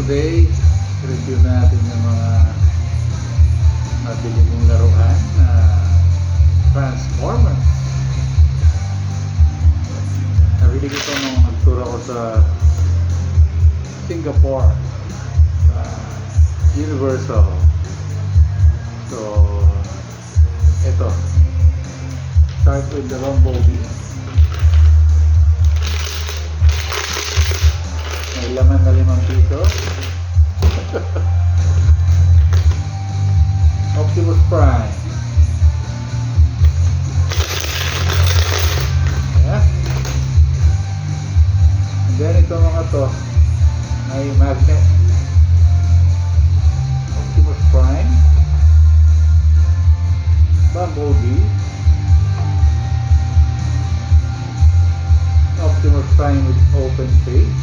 today, review natin yung mga nabili kong laruan na Transformers. Nabili ko ito nung nagtour ako sa Singapore, sa Universal. So, ito. Start with the Bumblebee. May laman na 5 piso. Optimus Prime. Yeah. And then ito mga to, may magnet. Optimus Prime, Bumblebee, Optimus Prime with open face,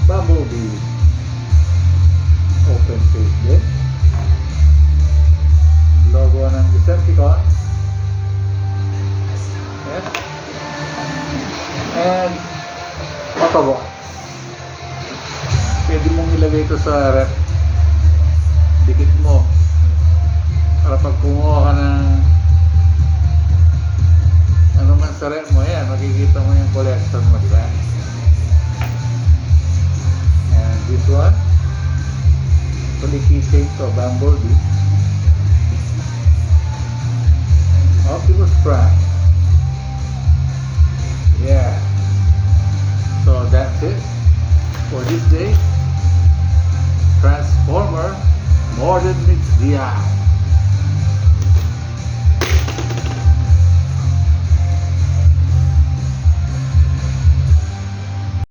Bumblebee, open face din, logo ng Decepticons, yes, and Autobots. Pwede mong ilagay ito sa rep, dikit mo para pag kumuha ka ng ano man sa rep mo, yan, makikita mo yung collection mo, di ba? And this one, fully keychain to, Bumblebee, Optimus Prime. Yeah, so that's it for this day. Transformer more than meets the eye.